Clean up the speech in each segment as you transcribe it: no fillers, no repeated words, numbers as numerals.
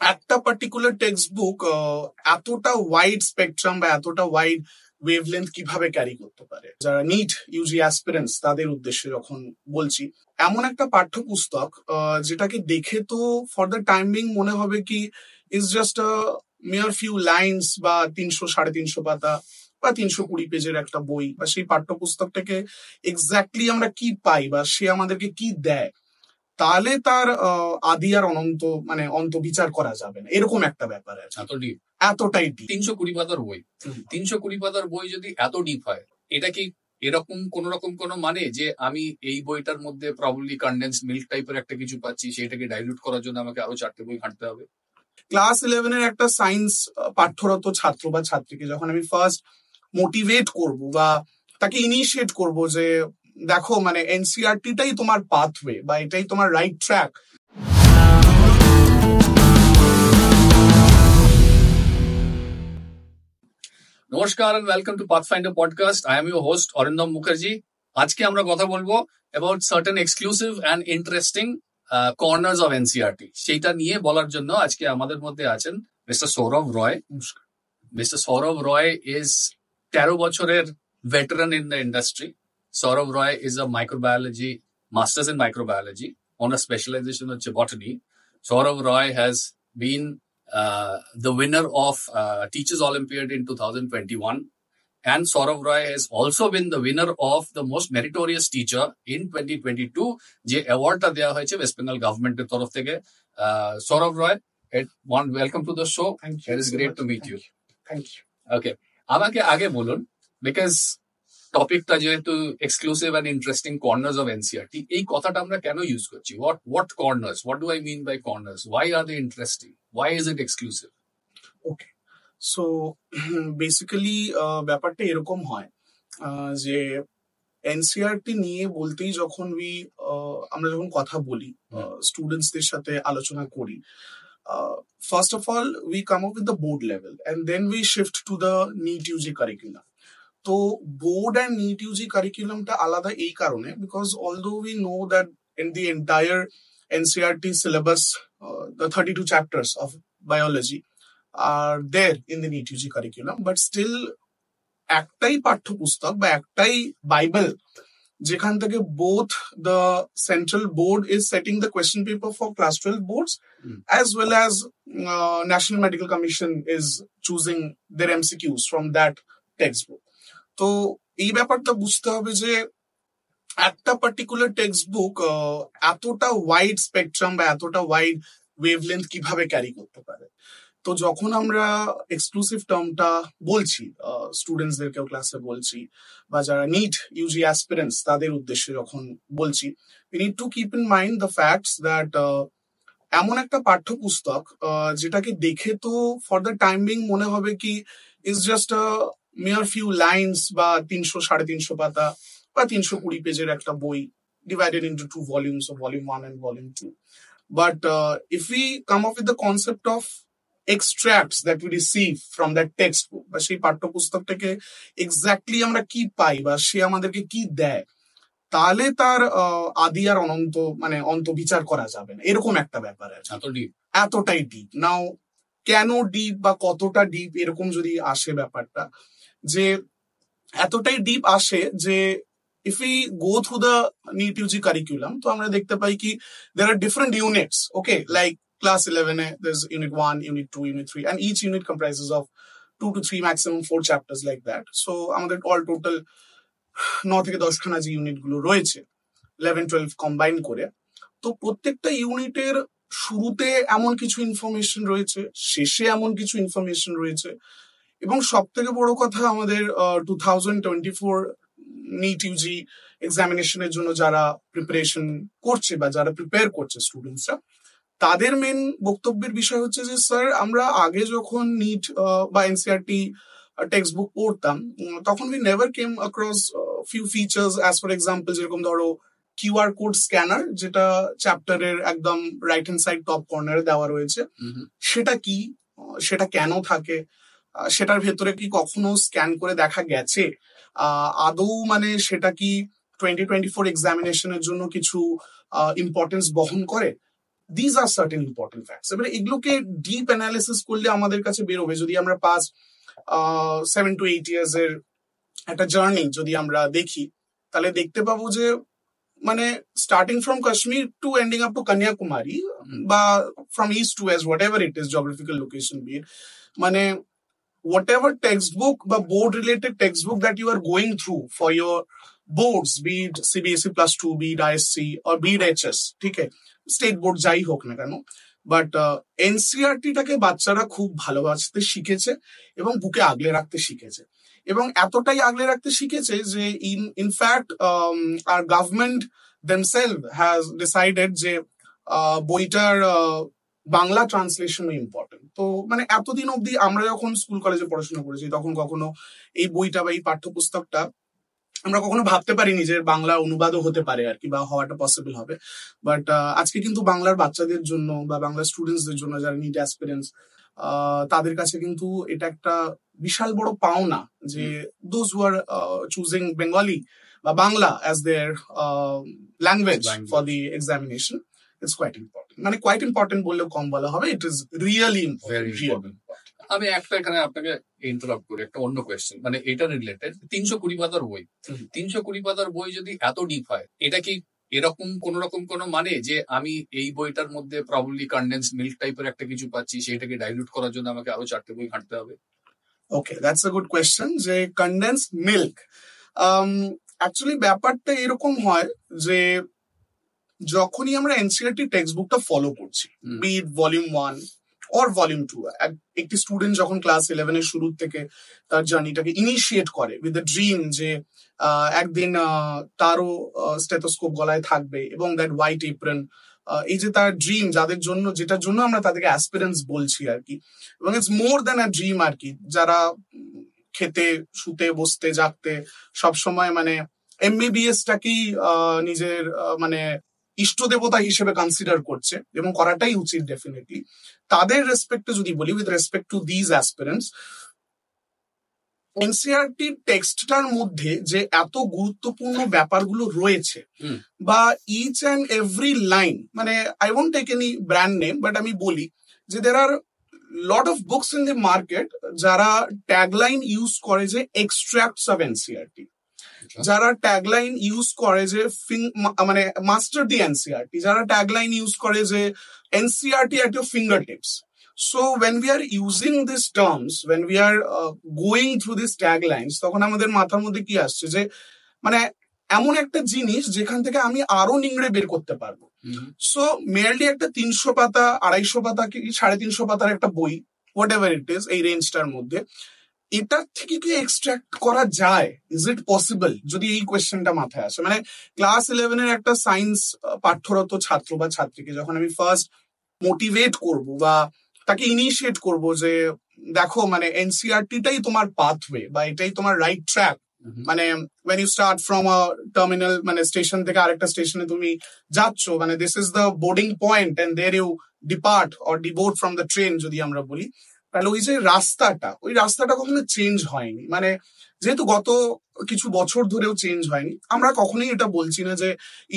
একটা particular text book এতটা wide spectrum বা এতটা ওয়াইড ওয়েভলেন্থ কিভাবে ক্যারি করতে পারে। যারা নিট ইউজি অ্যাসপিরেন্টস তাদের উদ্দেশ্যে যখন বলছি, এমন একটা পাঠ্যপুস্তক যেটাকে দেখে তো ফর দ্য টাইম বিং মনে হবে কি is just a mere few lines বা 300-350 পাতা বা 320 পেজের একটা বই, বা সেই পাঠ্যপুস্তকটাকে এক্স্যাক্টলি আমরা কি পাই বা সে আমাদেরকে কি দেয়, তাহলে তার আদি আর অনন্ত মানে অন্ত বিচার করা যাবে না, এরকম একটা ব্যাপার আছে। এতটাই ডিপ 320 পাতার বই। 320 পাতার বই যদি এত ডিপ হয়, এটা কি এরকম কোন রকম কোন মানে যে আমি এই বইটার মধ্যে প্রবাবলি কনডেন্স মিল্ক টাইপের একটা কিছু পাচ্ছি, সেটাকে ডাইলুট করার জন্য আমাকে আরো 4টে বই ঘাঁটতে হবে? ক্লাস 11-এর একটা সায়েন্স পাঠ্যরত ছাত্র বা ছাত্রীকে যখন আমি ফার্স্ট মোটিভেট করব বা তাকে ইনিশিয়েট করব যে দেখো মানে এনসিআরটিটাই তোমার পাথওয়ে বা এটাই তোমার রাইট ট্র্যাক। নমস্কার and welcome to Pathfinder podcast. I am your host Arindam Mukherjee. আজকে আমরা কথা বলবো about certain exclusive and interesting corners of NCERT. সেটা নিয়ে বলার জন্য আজকে আমাদের মধ্যে আছেন mister Sourav Roy. Mister Sourav Roy is 13 বছরের veteran in the industry. Saurav Roy is a microbiology, master's in microbiology on a specialization in botany. Saurav Roy has been the winner of Teachers Olympiad in 2021, and Saurav Roy has also been the winner of the most meritorious teacher in 2022 যে অ্যাওয়ার্ডটা দেওয়া হয়েছে West Bengal গভর্নমেন্টের তরফ থেকে। Saurav Roy, welcome to the show. It is great to meet you. Thank you. Okay, আমাকে আগে বলুন, because টপিকটা যেহেতু exclusive and interesting corners of NCERT, এই কথাটা আমরা কেন ইউজ করছি? What corners, what do I mean by corners, why are they interesting, why is it exclusive? Okay, so basically ব্যাপারটা এরকম হয় যে এনসিআরটি নিয়ে বলতেই যখন আমরা যখন কথা বলি, স্টুডেন্টসদের সাথে আলোচনা করি, first of all we come up with the board level and then we shift to the NEET UG curriculum. তো বোর্ড অ্যান্ড নিট ইউজি কারিকুলামটা আলাদা এই কারণে, because although we know that in the entire NCERT syllabus the 32 chapters of biology are there in the NEET UG curriculum, but still একটাই পাঠ্যপুস্তক বা একটাই Bible যেখান থেকে both the central board is setting the question paper for class 12 boards as well as National Medical Commission is choosing their MCQs from that textbook. তো এই ব্যাপারটা বুঝতে হবে যে একটা পার্টিকুলার টেক্সট বুক এতটা ওয়াইড স্পেকট্রাম বা এতটা ওয়াইড ওয়েভলেন্থ কিভাবে ক্যারি করতে পারে। তো যখন আমরা এক্সক্লুসিভ টার্মটা বলছি, স্টুডেন্টসদেরকেও ক্লাসে বলছি, বা যারা নিট ইউজি অ্যাসপিরেন্টস তাদের উদ্দেশ্যে যখন বলছি, we need to keep in mind the facts that এমন একটা পাঠ্যপুস্তক যেটাকে দেখে তো ফর দ্য টাইম বিং মনে হবে কি is just a mere few lines বা 300-350 পাতা বা 320 পেজের একটা বই divided into 2 volumes of volume 1 and volume 2. But if we come up with the concept of extracts that we receive from that textbook, বা সেই পাঠ্যপুস্তকটাকে এক্স্যাক্টলি আমরা কি পাই বা সে আমাদেরকে কি দেয়, তাহলে তার আদি আর অনন্ত মানে অন্ত বিচার করা যাবে না, এরকম একটা ব্যাপার আছে। এতটাই ডিপ। নাও কেন ডিপ বা কতটা ডিপ এরকম যদি আসে ব্যাপারটা, যে এতটাই ডিপ আসে যে if we go through the NEET UG curriculum, তো আমরা দেখতে পাই কি there are different units, okay, like class 11 there's unit 1, unit 2, unit 3, and each unit comprises of 2 to 3 maximum 4 chapters like that. So আমাদের all total 9 থেকে 10 খানা যে unit গুলো রয়েছে 11-12 কম্বাইন করে, তো প্রত্যেকটা ইউনিটের শুরুতে এমন কিছু ইনফরমেশন রয়েছে, শেষে এমন কিছু ইনফরমেশন রয়েছে, এবং সব থেকে বড় কথা আমাদের 2024 নিট ইউজি এক্সামিনেশনের জন্য যারা প্রিপারেশন করছে বা যারা প্রিপেয়ার করছে স্টুডেন্টসরা, তাদের মেন বক্তব্যের বিষয় হচ্ছে যে স্যার আমরা আগে যখন নিট বা এনসিআরটি টেক্সট বুক পড়তাম তখন we never came across few features, as for example যেরকম ধরো কিউআর কোড স্ক্যানার, যেটা চ্যাপ্টারের একদম রাইট হ্যান্ড সাইড টপ কর্নারে দেওয়া রয়েছে, সেটা কি, সেটা কেন থাকে, সেটার ভেতরে কি কখনো স্ক্যান করে দেখা গেছে, আদৌ মানে সেটা কি 2024 এক্সামিনেশনের জন্য কিছু ইম্পর্টেন্স বহন করে, these are certain important facts. এবারে এগুলোকে ডিপ অ্যানালিসিস করলে আমাদের কাছে বেরোবে, যদি আমরা পাস্ট 7 to 8 years এর একটা জার্নি যদি আমরা দেখি, তাহলে দেখতে পাবো যে মানে starting from Kashmir to ending up to Kanyakumari বা from east to west, whatever it is geographical location be, মানে whatever textbook বা board related textbook that you are going through for your boards, be it CBSE plus 2, be it ISC or be it HS, ঠিক আছে, state board যাই হোক না কেন, but NCERT টাকে বাচ্চারা খুব ভালোবাসতে শিখেছে এবং বুকে আগলে রাখতে শিখেছে, এবং এতটাই আগলে রাখতে শিখেছে যে ইনফ্যাক্ট আর গভর্নমেন্ট themselves has decided যে বইটার বাংলা ট্রান্সলেশনও ইম্পর্টেন্ট। তো মানে এতদিন অব্দি আমরা যখন স্কুল কলেজে পড়াশোনা করেছি তখন কখনো এই বইটা বা এই পাঠ্যপুস্তকটা আমরা কখনো ভাবতে পারিনি যে বাংলা অনুবাদও হতে পারে আর কি, বা হওয়াটা পসিবল হবে। বাট আজকে কিন্তু বাংলার বাচ্চাদের জন্য বা বাংলা স্টুডেন্টসদের জন্য যারা নিট অ্যাসপিরেন্টস, তাদের কাছে কিন্তু এটা একটা বিশাল বড় পাওনা যে those who are choosing Bengali বা Bangla as their language for the examination, it's quite important. মানে কোয়াইট ইম্পর্টেন্ট বললেও কম বলা হবে, ইট ইজ রিয়েলি ইম্পর্টেন্ট। আমি একটা এখানে আপনাকে ইন্টারাপ্ট করি, একটা অন্য কোয়েশ্চেন, মানে এটা রিলেটেড। 320 পাতার বই, 320 পাতার বই যদি এত ডিপ হয়, এটা কি এরকম কোন রকম কোন মানে যে আমি এই বইটার মধ্যে প্রবাবলি কনডেন্স মিল্ক টাইপের একটা কিছু পাচ্ছি, সেটাকে ডাইলুট করার জন্য আমাকে আরো 4টে বই ঘাঁটতে হবে? Okay, that's a good question যে কনডেন্স মিল্ক। অ্যাকচুয়ালি ব্যাপারটা এরকম হয় যে যখনই আমরা এনসিআরটি টেক্সট বুকটা ফলো করছি, be it volume 1 or volume 2, একটি স্টুডেন্ট যখন ক্লাস 11 এর শুরু থেকে তার জার্নিটাকে ইনিশিয়েট করে উইথ দ্য ড্রিম যে একদিন তারও স্টেথোস্কোপ গলায় থাকবে এবং দ্যাট হোয়াইট এপ্রন, এই যে তার ড্রিম, যাদের জন্য, যেটার জন্য আমরা তাদেরকে অ্যাসপিরেন্টস বলছি আর কি, এবং it's more than a dream আর কি, যারা খেতে শুতে বসতে জাগতে সবসময় মানে এমবিবিএস টাকেই নিজের মানে ইষ্ট দেবতা হিসেবে কনসিডার করছে, এবং করাটাই উচিত ডেফিনেটলি। তাদের রেসপেক্টে যদি বলি, with respect to these aspirants, NCERT টেক্সটটার মধ্যে যে এত গুরুত্বপূর্ণ ব্যাপারগুলো রয়েছে, বা ইচ অ্যান্ড এভরি লাইন, মানে I won't take any brand name, but আমি বলি যে there are lot of books in the market যারা ট্যাগলাইন ইউজ করে যে এক্সট্রাক্টস অফ এনসিআরটি, যারা ট্যাগলাইন ইউজ করে যে মানে মাস্টার দি এনসিআরটি, যারা ট্যাগলাইন ইউজ করে যে NCERT at your fingertips. So when we are using these terms, when we are going through these taglines, তখন আমাদের মাথার মধ্যে কি আসছে যে মানে এমন একটা জিনিস যেখান থেকে আমি আরো নিংড়ে বের করতে পারবো। সো মেয়ারলি একটা 300 পাতা 250 পাতা কি 350 পাতার একটা বই, হোয়াট এভার ইট ইজ, এই রেঞ্জটার মধ্যে এটার থেকে কি এক্সট্রাক্ট করা যায়? Is it possible? যদি এই কোয়েশ্চেনটা মাথায় আসে, মানে ক্লাস 11 এর একটা সায়েন্স পাঠ্যরত ছাত্র বা ছাত্রীকে যখন আমি ফার্স্ট মোটিভেট করবো বা তাকে ইনিশিয়েট করবো যে দেখো মানে এনসিআরটিটাই তোমার পাথওয়ে বা এটাই তোমার রাইট ট্র্যাক, মানে when you start from a terminal, মানে স্টেশন থেকে আরেকটা স্টেশনে তুমি যাচ্ছ, মানে this is the boarding point and there you depart or deboard from the train যদি আমরা বলি, তাহলে ওই যে ওই রাস্তাটা কখনো চেঞ্জ হয়নি। মানে যেহেতু গত কিছু বছর ধরেও চেঞ্জ হয়নি, আমরা কখনোই এটা বলছি না যে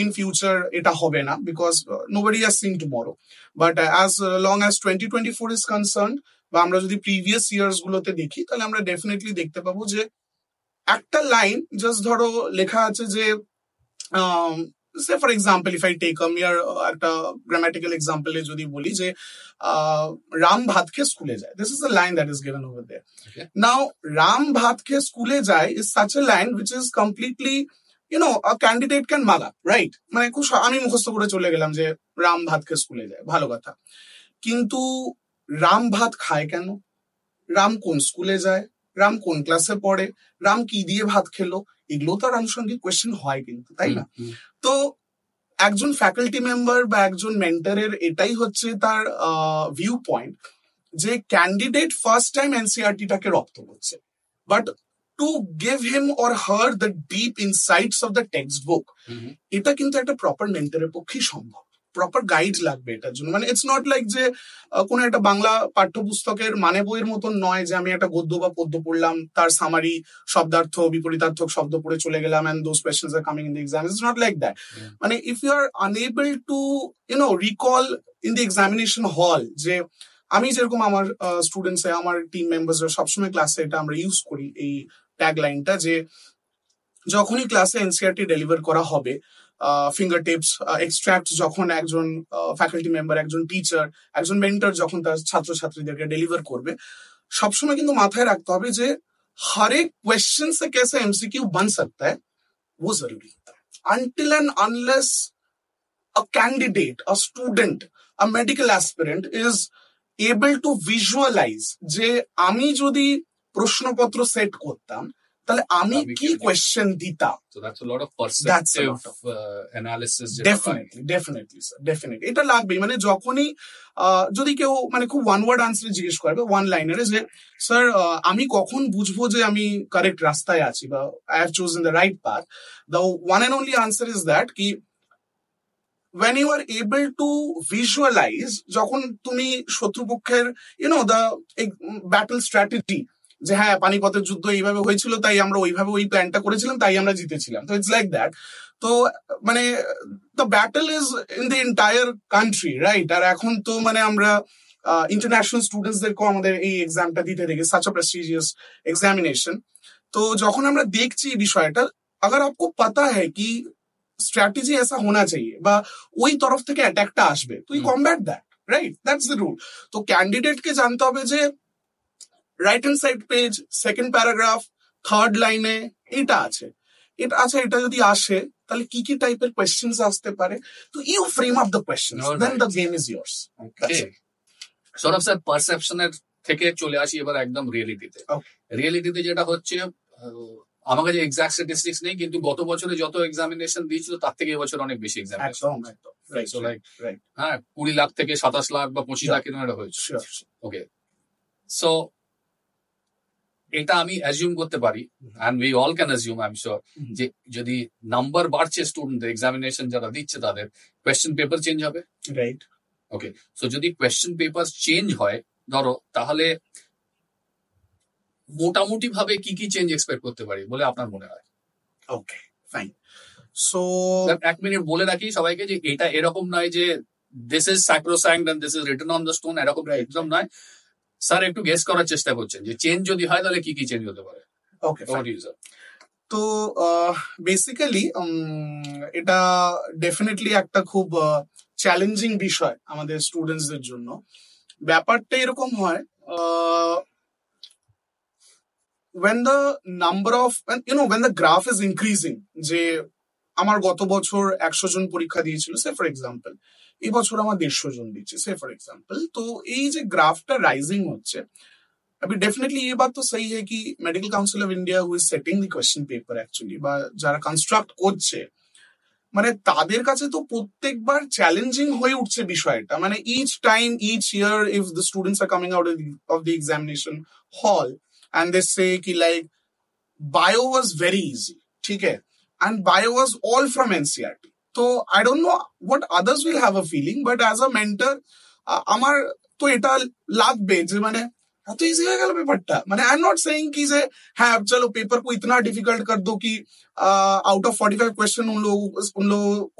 ইন ফিউচার এটা হবে না, because nobody has seen tomorrow, but as long as 2024 is concerned, বা আমরা যদি প্রিভিয়াস ইয়ার্স গুলোতে দেখি, তাহলে আমরা ডেফিনেটলি দেখতে পাবো যে একটা লাইন জাস্ট ধরো লেখা আছে যে say for example if I take a mere একটা grammatical example এ যদি বলি যে রাম ভাত খেয়ে স্কুলে যায়, this is the line that is given over there. Okay. Now Ram ভাত খেয়ে স্কুলে যায় is such a line which is completely, you know, a candidate can mug up, right? মানে আমি মুখস্থ করে চলে গেলাম যে রাম ভাত খেয়ে স্কুলে যায়, ভালো কথা, কিন্তু রাম ভাত খায় কেন? রাম কোন স্কুলে যায়? রাম কোন ক্লাসে পড়ে? রাম কি দিয়ে ভাত খেলো? এগুলো তার আনুষঙ্গিক কোয়েশ্চেন হয় কিন্তু, তাই না? তো একজন ফ্যাকাল্টি মেম্বার বা একজন মেন্টরের এটাই হচ্ছে তার ভিউ পয়েন্ট যে ক্যান্ডিডেট ফার্স্ট টাইম এনসিআরটিটাকে রপ্ত করছে, but to give him or her the deep insights of the text book, এটা কিন্তু একটা প্রপার মেন্টরের পক্ষেই সম্ভব। প্রপার গাইড লাগবে এটার জন্য। মানে ইটস নট লাইক যে কোনো একটা বাংলা পাঠ্যপুস্তকের মানে বইয়ের মতন নয় যে আমি একটা গদ্য বা পদ্য পড়লাম, তার সামারি শব্দার্থ বিপরীতার্থক শব্দ পড়ে চলে গেলাম and those questions are coming in the exam. It's not like that. মানে if you are unable to, you know, recall in the examination হল, যে আমি যেরকম আমার স্টুডেন্টস আমার টিম মেম্বার্সরা সবসময় ক্লাসে এটা আমরা ইউজ করি এই ট্যাগ লাইনটা, যে যখনই ক্লাসে এনসিআরটি ডেলিভার করা হবে, ফিঙ্গার টিপস এক্সট্রাক্ট যখন একজন ফ্যাকাল্টি মেম্বার, একজন টিচার, একজন মেন্টর যখন তার ছাত্রছাত্রীদেরকে ডেলিভার করবে, সবসময় কিন্তু মাথায় রাখতে হবে যে हर एक क्वेश्चन से कैसे एमसीक्यू बन सकता है वो जरूरी होता है. Until and unless a candidate, a student, a medical aspirant is able to visualize যে আমি যদি প্রশ্নপত্র সেট করতাম তাহলে আমি কি কোয়েশ্চেন দিতাম. So that's a lot of perceptive analysis. Definitely sir, definitely এটা লাগবেই. মানে যখনই যদি কেউ মানে খুব ওয়ান ওয়ার্ড আনসার জিজ্ঞেস করবে, ওয়ান লাইনারে, যে স্যার আমি কখন বুঝবো যে আমি কারেক্ট রাস্তায় আছি বা I have chosen the right path, the one and only answer is that কি when you are able to visualize, যখন তুমি শত্রুপক্ষের the ব্যাটল স্ট্র্যাটেজি, যে হ্যাঁ পানিপথের যুদ্ধ এইভাবে হয়েছিল তাই আমরা ওইভাবে ওই প্ল্যানটা করেছিলাম তাই আমরা জিতেছিলাম, তো ইটস লাইক দ্যাট. তো মানে the battle is in the entire country, right? আর এখন তো মানে আমরা ইন্টারন্যাশনাল স্টুডেন্টসদেরকেও আমাদের এই এক্সামটা দিতে দেখি, সাচ আ প্রেস্টিজিয়াস এক্সামিনেশন. তো যখন আমরা দেখছি এই বিষয়টা, अगर आपको पता है कि স্ট্র্যাটেজি ऐसा होना चाहिए বা ওই তরফ থেকে অ্যাটাকটা আসবে, তো you combat that, right? That's the rule. তো ক্যান্ডিডেটকে জানতে হবে যে right hand side page, second paragraph, third লাইনে এটা আছে, এটা যদি আসে তাহলে কি কি টাইপের কোয়েশ্চেন্স আসতে পারে, তো you frame up the questions, then the game is yours. Sourav sir, পারসেপশনের থেকে চলে আসি এবার একদম রিয়েলিটিতে. রিয়েলিটিতে যেটা হচ্ছে, আমার কাছে এক্সাক্ট স্ট্যাটিস্টিক্স নেই, কিন্তু গত বছরে যত এক্সামিনেশন দিয়েছিল তার থেকে এবছর অনেক বেশি এক্সামিনেশন. হ্যাঁ, 20 লাখ থেকে 27 লাখ বা 25 লাখ এরকম হয়েছে. ওকে, সো এটা আমি অ্যাজিউম করতে পারি, and we all can assume, I am sure, যে যদি নাম্বার বাড়ছে স্টুডেন্টদের, এক্সামিনেশন যারা দিচ্ছে তাদের, কোয়েশ্চেন পেপার চেঞ্জ হবে, রাইট? ওকে, সো যদি কোয়েশ্চেন পেপার চেঞ্জ হয় ধরো, তাহলে মোটামুটি ভাবে কি কি চেঞ্জ এক্সপেক্ট করতে পারি বলে আপনার মনে হয়? Okay, fine. সো এক মিনিট বলে রাখি সবাইকে যে এটা এরকম নয় যে this is sacrosanct and this is written on the stone, এরকম একদম নয়. স্যার একটু গেস করার চেষ্টা করছেন যে চেঞ্জ যদি হয় তাহলে কি কি চেঞ্জ হতে পারে. ওকে, তো বেসিক্যালি এটা ডেফিনেটলি একটা খুব চ্যালেঞ্জিং বিষয় আমাদের স্টুডেন্টসদের জন্য. ব্যাপারটা এরকম হয়, when the number of when the graph is increasing, যে আমার গত বছর 100 জন পরীক্ষা দিয়েছিল, সে ফর এক্সাম্পল, এই বছর আমার 150 জন দিচ্ছে, সে ফর এক্সাম্পল. তো এই যে গ্রাফটা রাইজিং হচ্ছে, अभी डेफिनेटली ये बात तो सही है कि medical council of India who is setting the question paper actually বা যারা কনস্ট্রাক্ট করছে, মানে তাদের কাছে তো প্রত্যেকবার চ্যালেঞ্জিং হয়ে উঠছে বিষয়টা. মানে each time, each year, if the students are coming out of the examination hall and they say ki like bio was very easy, theek hai, and bio was all from NCERT. So I don't know what others will have a feeling, but as a mentor amar to eta lagbe je mane এত easy হয়ে গেল পেপারটা. মানে I am not saying কি যে হ্যাঁ চলো পেपर को इतना डिफिकल्ट कर दो कि आउट ऑफ 45 क्वेश्चन उन लोगों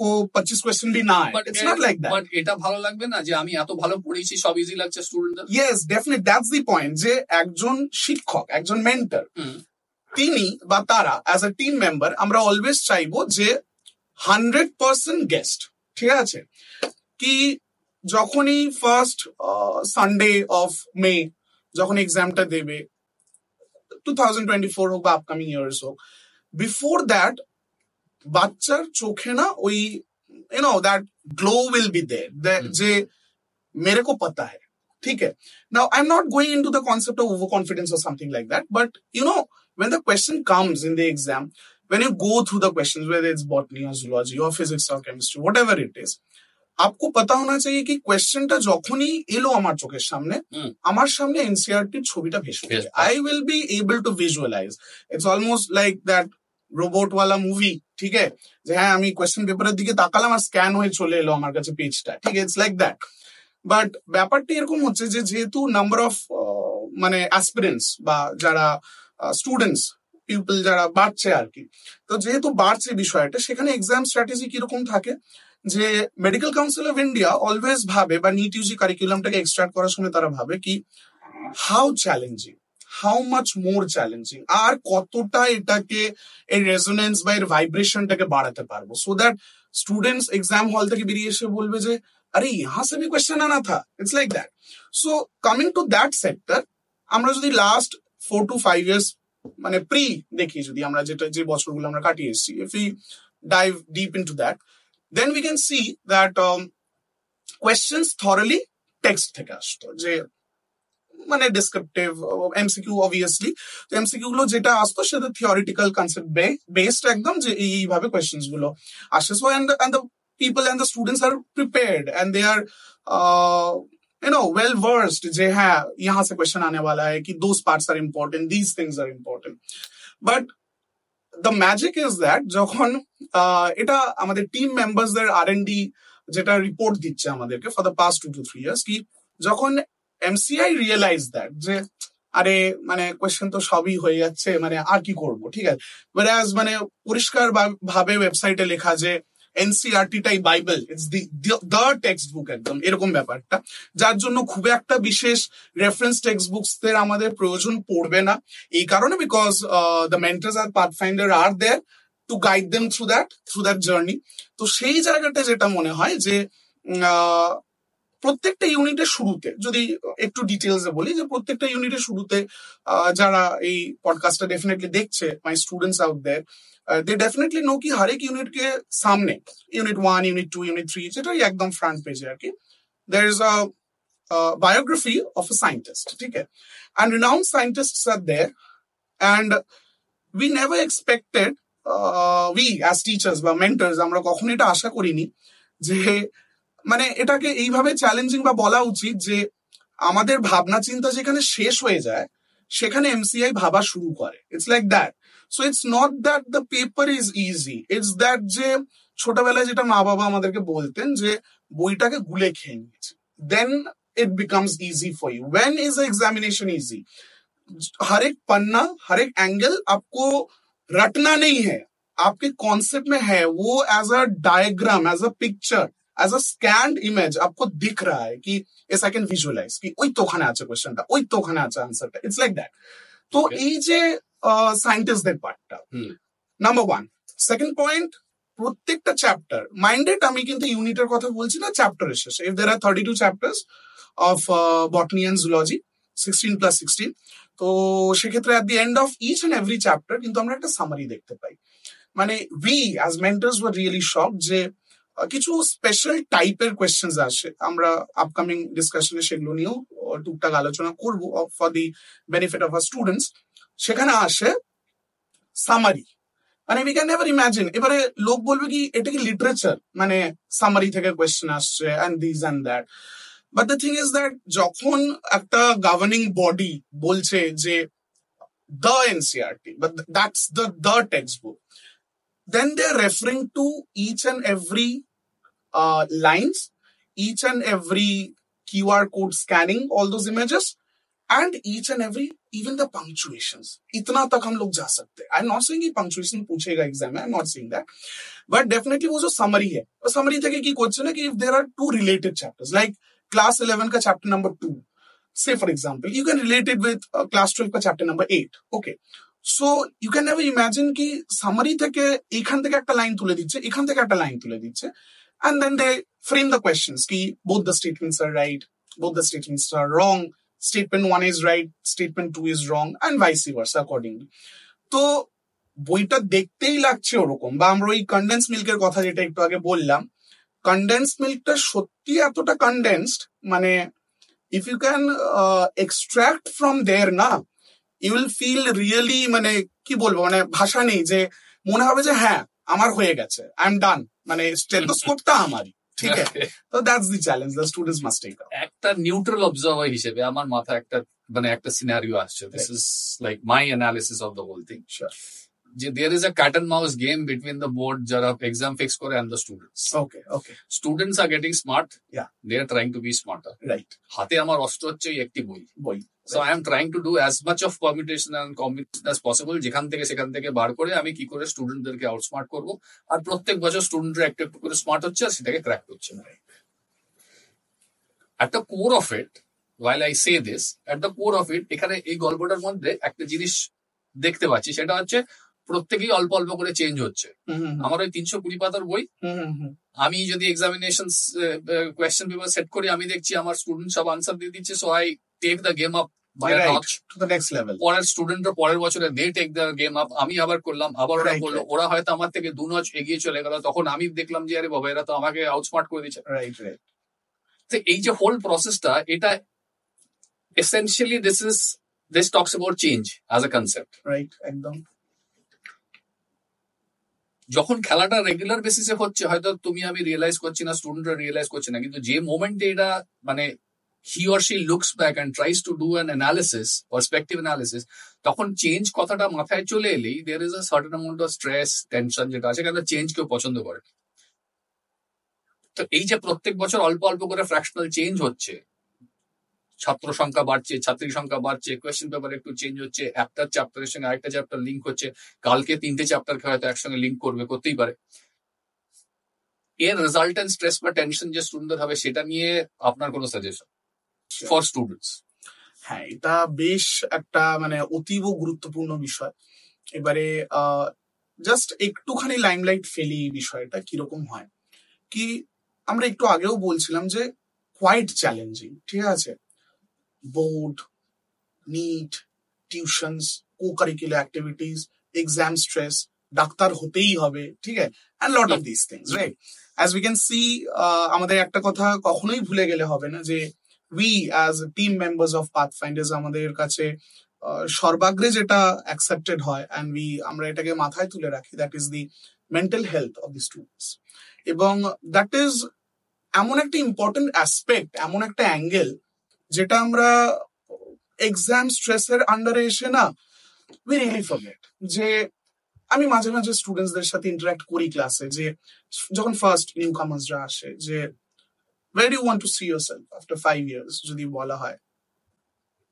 को 25 क्वेश्चन भी ना आए. It's not like that. But এটা ভালো লাগবে না যে আমি এত ভালো পড়িয়েছি, সব ইজি লাগছে স্টুডেন্টদের? Yes, definitely, that's the point, যে একজন শিক্ষক, একজন মেন্টর, তিনি বা তারা অ্যাজ আ টিম মেম্বার, আমরা অলওয়েজ চাইবো যে 100% গেস্ট, ঠিক আছে, কি যখনই ফার্স্ট সানডে অফ মে যখন এক্সামটা দেবে, 2024 হোক বা আপকামিং ইয়ার্স হোক, বিফোর দ্যাট বাচ্চার চোখে না ওই that glow will be there, যে মেরে কো পাতা है, ठीक है. Now I'm not going into the concept of overconfidence or something like that, but when the question comes in the exam, when you go through the questions, whether it's botany or zoology or physics or chemistry, whatever it is, आपको पता होना चाहिए कि क्वेश्चनটা যখনই এলো আমার চোখের সামনে, আমার সামনে এনসিইআরটির ছবিটা ভেসে উঠবে. I will be able to visualize. It's almost like that robot ওয়ালা মুভি, ঠিক আছে, যে হ্যাঁ আমি কোয়েশ্চেন পেপারের দিকে তাকালাম আর স্ক্যান হয়ে চলে এলো আমার কাছে পেজটা, ঠিক আছে, ইটস লাইক দ্যাট. বাট ব্যাপারটা এরকম হচ্ছে যে যেহেতু নাম্বার অফ মানে অ্যাসপিরেন্টস বা যারা স্টুডেন্টস, পিপল যারা বাড়ছে আর কি, তো যেহেতু বাড়ছে বিষয়টা, সেখানে এক্সাম স্ট্র্যাটেজি কিরকম থাকে, যে medical council of India always ভাবে, বা নিট ইউজি কারিকুলামটাকে এক্সট্রাক্ট করার সময় তারা ভাবে কি how challenging, how much more challenging, আর কতটা এটাকে এর রেজোনেন্স বা এর ভাইব্রেশনটাকে বাড়াতে পারবো, সো দ্যাট স্টুডেন্টস এক্সাম হল থেকে বেরিয়ে এসে বলবে যে আরে ইহা সে ভি কোয়েশ্চেন আনা থা, it's like that. So coming to that sector, আমরা যদি লাস্ট 4 to 5 years মানে প্রি দেখি, যদি আমরা যে বছরগুলো আমরা কাটিয়ে এসেছি, if we dive deep into that, then we can see that questions thoroughly text থেকে আসতো, যে মানে ডেসক্রিপটিভ এমসিকিউ অবভিয়াসলি। তো এমসিকিউ গুলো যেটা আসতো সেটা থিওরিটিক্যাল কনসেপ্ট বেসড একদম, যে এইভাবে কোয়েশ্চেন্স গুলো আসে। So and the people and the students are prepared and they are well versed যে হ্যাঁ यहाँ से क्वेश्चन आने वाला है, कि those parts are important, these things are important. But the magic is that যখন এটা আমাদের টিম মেম্বারসদের R&D যেটা রিপোর্ট দিচ্ছে আমাদেরকে for the past 2 to 3 years, কি যখন এমসিআই রিয়েলাইজ দ্যাট যে আরে মানে কোয়েশ্চেন তো সবই হয়ে যাচ্ছে, মানে আর কি করব, ঠিক আছে, whereas মানে পরিষ্কার ভাবে ওয়েবসাইটে লেখা যে এনসিআরটি টাই Bible, it's the textbook, একদম এরকম ব্যাপারটা, যার জন্য খুব একটা বিশেষ রেফারেন্স টেক্সট বুকস এর আমাদের প্রয়োজন পড়বে না, এই কারণে because the mentors are pathfinder are there to guide them through that journey. তো সেই জায়গাটা যেটা মনে হয় যে প্রত্যেকটা ইউনিটের শুরুতে, যদি একটু ডিটেলসে বলি, যে প্রত্যেকটা ইউনিটের শুরুতে যারা এই পডকাস্টটা ডেফিনেটলি দেখছে, my students out there, they definitely know कि हर एक यूनिट के सामने, यूनिट 1, यूनिट 2, यूनिट 3, যেটা একদম ফ্রন্ট পেজে আর কি, there is a biography of a scientist, ঠিক আছে, and renowned scientists are there, and we never expected, we as teachers বা mentors আমরা কখনো এটা আশা করিনি যে মানে এটাকে এইভাবে চ্যালেঞ্জিং বা বলা উচিত যে আমাদের ভাবনা চিন্তা যেখানে শেষ হয়ে যায় সেখানে এমসিআই ভাবা শুরু করে, it's like that. So it's not that the paper is easy, it's that যে ছোটবেলায় যেটা মা বাবা আমাদেরকে বলতেন যে বইটাকে গুলে খেয়ে নিয়েছে, then it becomes easy for you. When is the examination easy? हर एक पन्ना, हर एक एंगल आपको रटना नहीं है, आपके कॉन्सेप्ट में है, वो as a diagram, as a picture, as a scanned image आपको दिख रहा है कि yes I can visualize कि ওই তো ওখানে আছে কোশ্চেনটা, ওই তো ওখানে আছে আনসারটা, ইটস লাইক দ্যাট। তো এই যে সায়েন্টিস্টদের পার্টটা নাম্বার 1। সেকেন্ড পয়েন্ট, প্রত্যেকটা চ্যাপ্টার মাইন্ডেড, আমি কিন্তু ইউনিটের কথা বলছি না, চ্যাপ্টারের শেষে, if there are 32 chapters of botany and zoology, 16+16, তো সেক্ষেত্রে at the end of each and every chapter কিন্তু আমরা একটা সামারি দেখতে পাই। মানে we as mentors were really shocked যে কিছু স্পেশাল টাইপের কোয়েশ্চেন্স আসে, আমরা আপকামিং ডিসকাশনে সেগুলো নিয়েও টুকটাক আলোচনা করবো for the benefit of our students. সেখানে আসে সামারি, মানে উই ক্যান নেভার ইমাজিন। এবারে লোক বলবে কি এটা কি লিটারেচার, মানে সামারি থেকে কোয়েশ্চেন আসছে and this and that, but the thing is that যখন একটা গভর্নিং বডি বলছে যে the NCERT, but that's the text book, then they're referring to each and every lines, each and every QR code scanning all those images, and each and every even the punctuations. इतना तक हम लोग जा सकते हैं। I'm not saying कि punctuation पूछेगा exam में, I'm not saying that, but definitely वो जो summary है, वो summary থেকে কি করছে না कि if there are 2 related chapters, like class 11 का chapter number 2, say for example, you can relate it with class 12 का chapter number 8, okay. So you can never imagine कि summary থেকে এখান থেকে একটা লাইন তুলে দিচ্ছে, এখান থেকে একটা লাইন তুলে দিচ্ছে, and then they frame the questions कि both the statements are right, both the statements are wrong, statement 1 is right, statement 2 is wrong, and vice versa accordingly. তো বইটা দেখতেই লাগছে ওরকম, বা আমরা ওই কনডেন্স মিল্কের কথা যেটা একটু আগে বললাম, কনডেন্স মিল্কটা সত্যি এতটা কনডেন্সড, মানে if you can extract from there না, you will feel really, মানে কি বলবো, মানে ভাষা নেই, যে মনে হবে যে হ্যাঁ আমার হয়ে গেছে, আই এম ডান, মানে স্টেথোস্কোপটা আমারই, ঠিক আছে। তো that's the challenge the students must take up. একটা নিউট্রাল অবজার্ভার হিসেবে আমার মাথায় একটা মানে একটা সিনারিও আসছে, this is like my analysis of the whole thing. যে there is a cat and mouse game between the board যারা exam fix করে and the students. Okay. Students are getting smart. Yeah. They are trying to be smarter. Right. হাতে আমার অস্ত্র হচ্ছে এই একটি বই. So Right. I am trying to do as much of permutation and combination as possible. যেখান থেকে সেখান থেকে বার করে আমি কি করে স্টুডেন্টদেরকে আউটস্মার্ট করব, আর প্রত্যেক বছর স্টুডেন্টরা একটু একটু করে স্মার্ট হচ্ছে আর সেটাকে ক্র্যাক করছে. At the core of it, while I say this, at the core of it, এখানে এই গল্পটার মধ্যে একটা জিনিস দেখতে পাচ্ছি, সেটা হচ্ছে প্রত্যেকেই অল্প অল্প করে চেঞ্জ হচ্ছে. আমার ওই 320 পাতার বই, আমি যদি এক্সামিনেশন কোয়েশ্চেন পেপার সেট করি, আমি দেখছি আমার স্টুডেন্ট সব আনসার দিয়ে দিচ্ছে. So I take the game up by notch to the next level. পরের স্টুডেন্টরা পরের বছরে they take the game up, আমি আবার করলাম, আবার ওরা Right, করলো, right. ওরা হয়তো আমার থেকে 2 নচ এগিয়ে চলে গেল. তখন আমি দেখলাম যে আরে বাবা, এরা তো আমাকে আউটস্মার্ট করে দিচ্ছে. রাইট. তো এই যে হোল প্রসেসটা, এটা essentially this talks about change as a concept. Right, একদম. যখন খেলাটা রেগুলার বেসিসে হচ্ছে, হয়তো তুমি আমি রিয়েলাইজ করছি না, স্টুডেন্টরা রিয়েলাইজ করছে না, কিন্তু যে মোমেন্টে এটা মানে he or she looks back and tries to do an analysis, perspective analysis, তখন চেঞ্জ কথাটা মাথায় চলে এলেই there is a certain amount of stress, tension যেটা আছে, কারণ চেঞ্জ কেউ পছন্দ করে. তো এই যে প্রত্যেক বছর অল্প অল্প করে ফ্র্যাকশনাল চেঞ্জ হচ্ছে, ছাত্র সংখ্যা বাড়ছে, ছাত্রী সংখ্যা বাড়ছে, কোয়েশ্চেন পেপার একটু চেঞ্জ হচ্ছে, একটা চ্যাপ্টারের সঙ্গে আরেকটা চ্যাপ্টার লিঙ্ক হচ্ছে, কালকে 3টে চ্যাপ্টারকে হয়তো একসঙ্গে লিঙ্ক করতেই পারে. এর রেজাল্টেন্ট স্ট্রেস বা টেনশন যে স্টুডেন্টদের হবে, সেটা নিয়ে আপনার কোনো সাজেশন ফর স্টুডেন্টস? হ্যাঁ, এটা বেশ একটা মানে অতীব গুরুত্বপূর্ণ বিষয়. এবারে জাস্ট একটুখানি লাইমলাইট ফেলি এই বিষয়টা কিরকম হয়, কি আমরা একটু আগেও বলছিলাম যে কোয়াইট চ্যালেঞ্জিং, ঠিক আছে? Board, NEET, tuitions, co curricular activities, exam stress, ডাক্তার হতেই হবে, ঠিক আছে, and lot of this things, right? As we can see, আমাদের একটা কথা কখনোই ভুলে গেলে হবে না যে we as team members of Pathfinders, আমাদের কাছে সর্বাগ্রে যেটা accepted হয় and আমরা এটাকে মাথায় তুলে রাখি, that is the mental health of the students. এবং that is এমন একটা ইম্পর্টেন্ট অ্যাসপেক্ট, এমন একটা অ্যাঙ্গেল যেটা আমরা এক্সাম স্ট্রেসের আন্ডারে এসে না we really forget. যে আমি মাঝে মাঝে স্টুডেন্টসদের সাথে ইন্টারাক্ট করি ক্লাসে, যে যখন ফার্স্ট নিউ কামার্সরা আসে, যে where do you want to see yourself after 5 years যদি বলা হয়,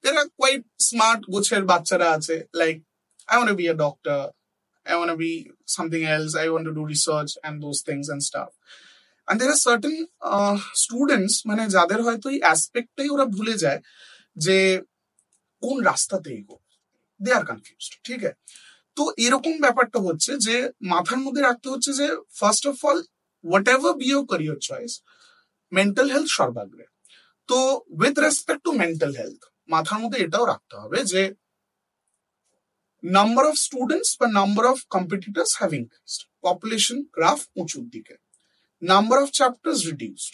there are quite smart গোছের বাচ্চারা আছে, like I want to be a doctor, I want to be something else, I want to do research and those things and stuff. And there are certain students মানে যাদের হয়তো এই অ্যাসপেক্টটাই ওরা ভুলে যায় যে কোন রাস্তাতে এগো, they are confused, ঠিক আছে? তো এরকম ব্যাপারটা হচ্ছে যে মাথার মধ্যে রাখতে হচ্ছে যে first of all, whatever be your career choice, mental health সর্বাগ্রে. তো with respect to mental health, মাথার মধ্যে এটাও রাখতে হবে যে নাম্বার অফ স্টুডেন্টস বা number of competitors have increased, population graph উঁচুর দিকে, number of chapters reduced,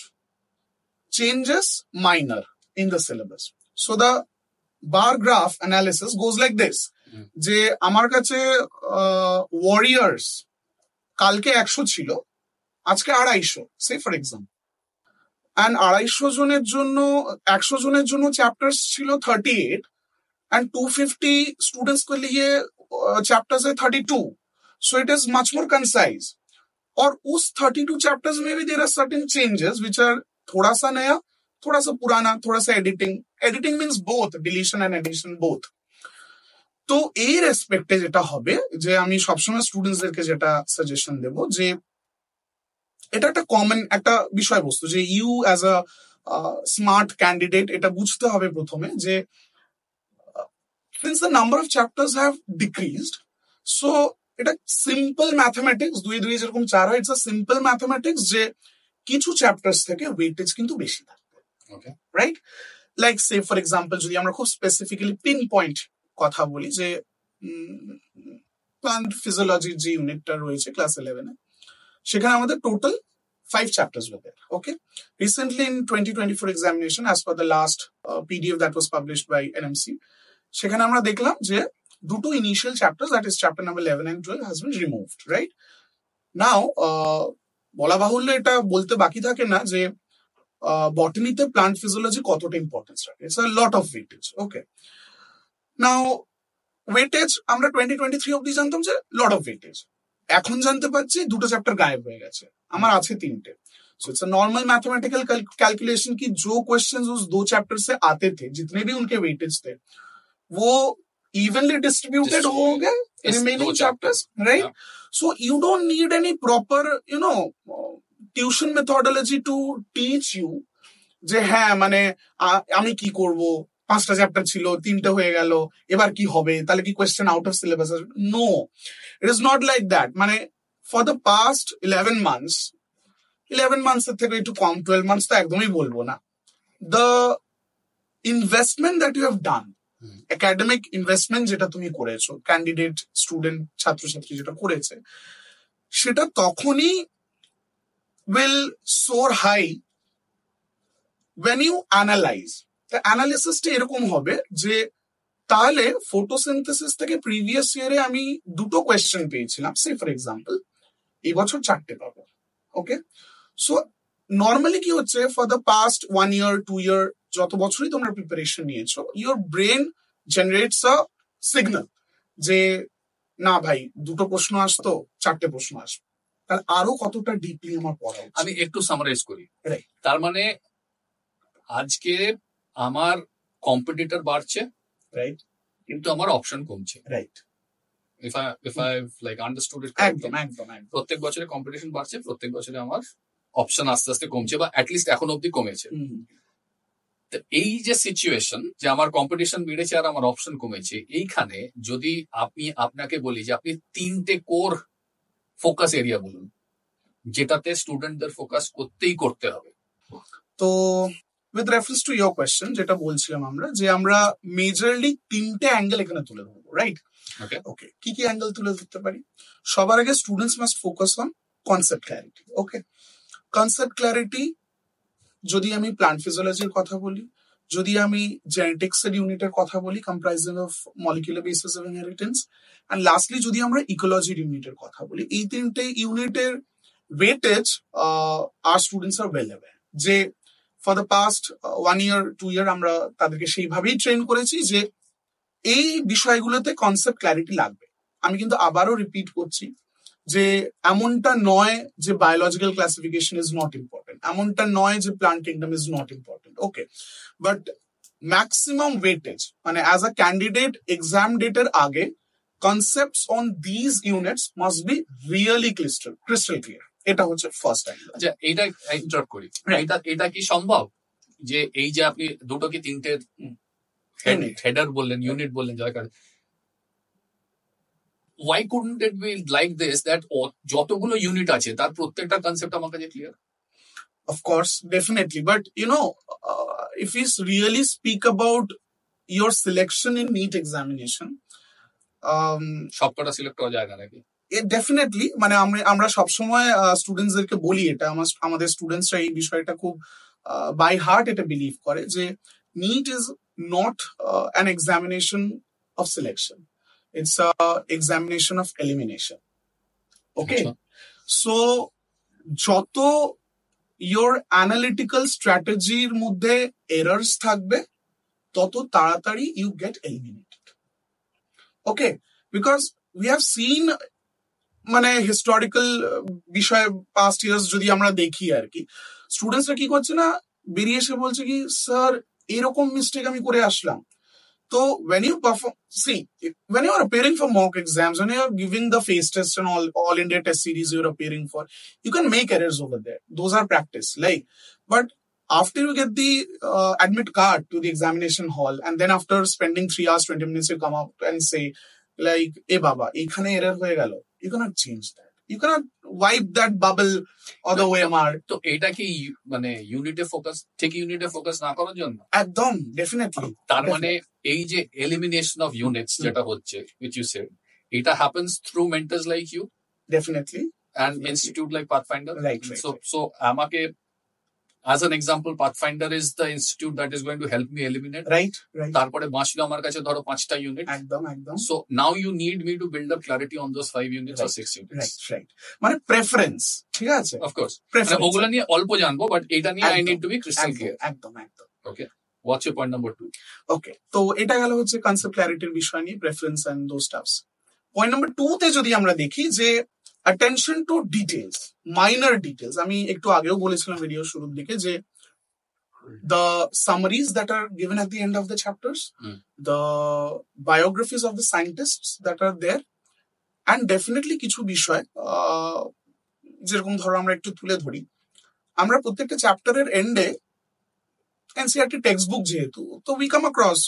changes minor in the syllabus. So the bar graph analysis goes like this, যে আমার কাছে ওয়ারিয়ার্স কালকে 100 ছিল, আজকে 250, সে ফর এক্সাম্পল, and 250 জনের জন্য 100 জনের জন্য চ্যাপ্টার্স ছিল 38 and 250 स्टूडेंट्स के लिए चैप्टर्स है 32, so it is much more concise. और उस 32 चैप्टर्स में भी there are certain changes which are थोड़ा सा नया, थोड़ा सा पुराना, थोड़ा सा editing means both deletion and addition both. তো এই রেসপেক্টে যেটা হবে, যে আমি সবসময় স্টুডেন্টসদেরকে যেটা সাজেশন দেব, যে এটা একটা কমন একটা বিষয়বস্তু, যে you as a smart candidate এটা বুঝতে হবে প্রথমে, যে since the number of chapters have decreased, so এটা সিম্পল ম্যাথমেটিক্স, 2 2 যেরকম 4 হয়, ইটস আ সিম্পল ম্যাথমেটিক্স, যে কিছু চ্যাপ্টার্স থেকে ওয়েটেজ কিন্তু বেশি থাকবে, okay, right? Like say for example যদি আমরা খুব স্পেসিফিক্যালি পিন পয়েন্ট কথা বলি, যে প্লান্ট ফিজিওলজির যে ইউনিটটা রয়েছে ক্লাস 11-এ, সেখানে আমাদের total 5 chapters were there. Okay. Recently in 2024 examination, as per the last PDF that was published by NMC, সেখানে আমরা দেখলাম যে দুটো initial chapters, that is chapter number 11 and 12 has been removed, right? Now, বলা বাহুল্য এটা বলতে বাকি থাকে না যে বটানিতে প্লান্ট ফিজিওলজি কতটা ইম্পর্টেন্স রাখে. It's a lot of weightage. Okay. Now, weightage আমরা 2023 অব্দি জানতাম যে লট অফ ওয়েটেজ, এখন জানতে পারছি দুটো চ্যাপ্টার গায়েব হয়ে গেছে, আমার আছে 3টে। So it's a normal mathematical calculation की जो क्वेश्चंस उस 2 चैप्टर से आते थे, जितने भी उनके वेटेज थे, वो इवनली डिस्ट्रीब्यूटेड होंगे remaining chapters, right? So you don't need any proper tuition methodology to teach you যে হ্যাঁ মানে আমি কি করব, 5টা চ্যাপ্টার ছিল 3টে হয়ে গেল, এবার কি হবে, তাহলে কি question out of syllabus? No, it is not like that. মানে ফর দ্য পাস্ট 11 মান্থস এর থেকে একটু কম, 12 মান্থস তো একদমই বলবো না, the investment that you have done, academic investment যেটা তুমি করেছো, ক্যান্ডিডেট স্টুডেন্ট ছাত্রছাত্রী যেটা করেছে, সেটা তখনই will soar high when you analyze. The analysis টা এরকম হবে যে তাহলে ফটোসিনথেসিস থেকে প্রিভিয়াস ইয়ারে আমি 2টো কোয়েশ্চেন পেয়েছিলাম, সে ফর এক্সাম্পল এই বছর 4টে পাবো। ওকে, সো নর্মালি কি হচ্ছে, for the past 1 year 2 year যত বছরই তোমরা প্রিপারেশন নিয়েছো, your brain generates a signal যে না ভাই 2টো প্রশ্ন আসতো, 4টে প্রশ্ন আসতো, তাহলে আরো কতটা ডিপলি আমার পড়া উচিত। আমি একটু সামারাইজ করি। তার মানে আজকে আমার কম্পিটিটর বাড়ছে, রাইট, কিন্তু আমার অপশন কমছে, right? if I like understood it correctly, একদম প্রত্যেক বছরে কম্পিটিশন বাড়ছে, প্রত্যেক বছরে আমার অপশন আস্তে আস্তে কমছে, বা অ্যাটলিস্ট এখন অব্দি কমেছে। তো এই যে সিচুয়েশন যে আমার কম্পিটিশন বেড়েছে আর আমার অপশন কমেছে, এইখানে যদি আপনাকে বলি যে আপনি 3টে কোর ফোকাস এরিয়া বলুন যেটাতে স্টুডেন্টদের ফোকাস করতে হবে। তো with reference to your question, যেটা বলছিলাম আমরা যে আমরা মেজরলি 3টে অ্যাঙ্গেল এখানে তুলে ধরবো, রাইট? ওকে, কি কি অ্যাঙ্গেল তুলে ধরতে পারি? সবার আগে students must focus on concept clarity. Okay, concept clarity যদি আমি প্লান্ট ফিজিওলজির কথা বলি, যদি আমি জেনেটিক্স এর ইউনিটের কথা বলি comprising of molecular basis of inheritance, and lastly যদি আমরা ইকোলজির ইউনিটের কথা বলি, এই 3টে ইউনিটের ওয়েটেজ আর স্টুডেন্টস আর ওয়েল অ্যাওয়্যার যে for the past 1 year 2 year আমরা তাদেরকে সেইভাবেই ট্রেন করেছি যে এই বিষয়গুলোতে কনসেপ্ট ক্ল্যারিটি লাগবে। আমি কিন্তু আবারও রিপিট করছি যে এমনটা নয় যে biological classification is not important, এমনটা নয় যে plant kingdom is not important, okay, but maximum weightage মানে অ্যাজ আ ক্যান্ডিডেট এক্সাম ডেটের আগে concepts on these units must be really crystal clear. এটা হচ্ছে ফার্স্ট অ্যাঙ্গেল। আচ্ছা, এইটা ইন্টারাপ্ট করি, এটা কি সম্ভব যে এই যে আপনি 2টো কি 3টে হেডার বললেন, ইউনিট বললেন, যার কারণে why couldn't it be like this that যতগুলো ইউনিট আছে তার প্রত্যেকটা কনসেপ্ট আমার কাছে clear? Of course, definitely, but if we really speak about your selection in NEET examination, সবকটা সিলেক্ট করা যায় না নাকি? ডেফিনেটলি, মানে আমরা সবসময় স্টুডেন্টসদেরকে বলি, এটা আমাদের স্টুডেন্টসরা এই বিষয়টা খুব বাই হার্ট এটা বিলিভ করে যে NEET is not an examination of selection, it's a examination of elimination. Okay, so যত your analytical strategyর মধ্যে errors থাকবে তত তাড়াতাড়ি you get eliminated. Okay, because we have seen মানে হিস্টোরিক্যাল বিষয় পাস্ট ইয়ার্স যদি আমরা দেখি আর কি, স্টুডেন্টসরা কি করছে না, বেরিয়ে এসে বলছে কি স্যার এরকম মিস্টেক আমি করে আসলাম। তো when you perform, see, when you are appearing for mock exams, when you are giving the face test and all India test series you are appearing for, you can make errors over there. Those are practice, like, but after you get the admit card to the examination hall, and then after spending 3 hours 20 minutes you come up and say like, "Hey baba, ekhane error hoye gelo," you cannot change that. You cannot wipe that bubble or the OMR. তো এটা কি মানে ইউনিটে focus না করার জন্য? একদম, definitely. তার মানে এই যে এলিমিনেশন অফ ইউনিটস যেটা হচ্ছে, which you said, এটা happens through mentors like you, definitely, and institute like Pathfinder, right. So আমাকে as an example, Pathfinder is the institute that is going to help me eliminate, right. তারপরে বাঁচলো আমার কাছে ধরো 5টা ইউনিট, একদম। So now you need me to build up clarity on those 5 units or 6 units, right. মানে preference, ঠিক আছে, of course, মানে ওগুলা নিয়ে অল্প জানবো, বাট এটা নিয়ে I need to be crystal clear. একদম। Okay, What's your point number 2? ওকে, তো এটা গেল হচ্ছে কনসেপ্ট ক্ল্যারিটির বিষয় নিয়ে, preference and those stuffs. Point number 2 তে যদি আমরা দেখি যে attention to details, minor details, আমি একটু আগেও বলেছিলাম ভিডিও শুরুর দিকে যে the summaries that are given at the end of the chapters, the biographies of the scientists that are there, and definitely কিছু বিষয় যেরকম ধরো আমরা একটু তুলে ধরি, আমরা প্রত্যেকটা চ্যাপ্টারের এন্ডে এনসিইআরটি টেক্সট বুক যেহেতু, তো we come across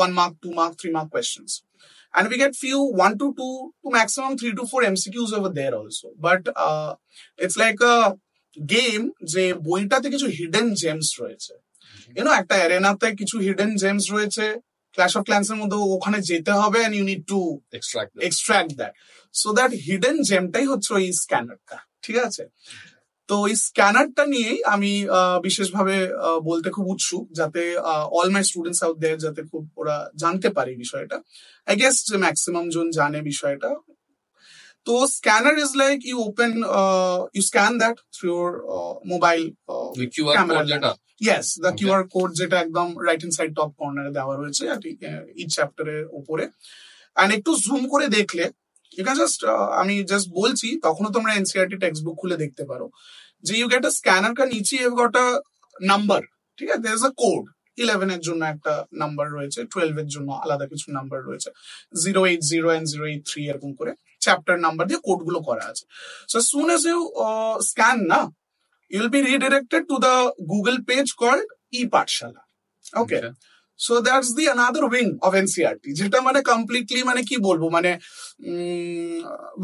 1 mark, 2 mark, 3 mark questions, and we get few 1 to 2 to maximum 3 to 4 MCQs over there also, but it's like a game যে বইটাতে কিছু হিডেন জেমস রয়েছে, একটা অ্যারেনাতে কিছু হিডেন জেমস রয়েছে, clash of clans এর মধ্যে ওখানে যেতে হবে and you need to extract that, so that hidden জেমটাই হচ্ছে ওই স্ক্যানারটা, ঠিক আছে? তো এই স্ক্যানারটা নিয়েই আমি বিশেষভাবে বলতে খুব উৎসুক, যাতে all my students out there যাতে খুব ওরা জানতে পারে বিষয়টা। আই গেস যে ম্যাক্সিমাম জন জানে বিষয়টা। তো scanner is like you open, you scan that through your mobile camera. Yes, the QR code যেটা একদম রাইট হ্যান্ড সাইড টপ কর্নারে দেওয়া রয়েছে ইচ চ্যাপ্টারের উপরে, এন্ড একটু জুম করে দেখলে আমি জাস্ট বলছি, তখনও তোমরা এনসিইআরটি টেক্সট বুক খুলে দেখতে পারো যে ইউ গেট আ স্ক্যানার কা নিচে ইউ গট আ নাম্বার, ঠিক আছে? দেয়ার ইজ আ কোড, 11 এর জন্য একটা নাম্বার রয়েছে, 12 এর জন্য আলাদা কিছু নাম্বার রয়েছে, 080 and 083 এরকম করে চ্যাপ্টার নাম্বার দিয়ে কোড গুলো করা আছে। So soon as you scan না, you will be redirected to the Google page called ePathshala. Okay, so that's the another wing of NCERT, যেটা মানে কমপ্লিটলি মানে কি বলবো, মানে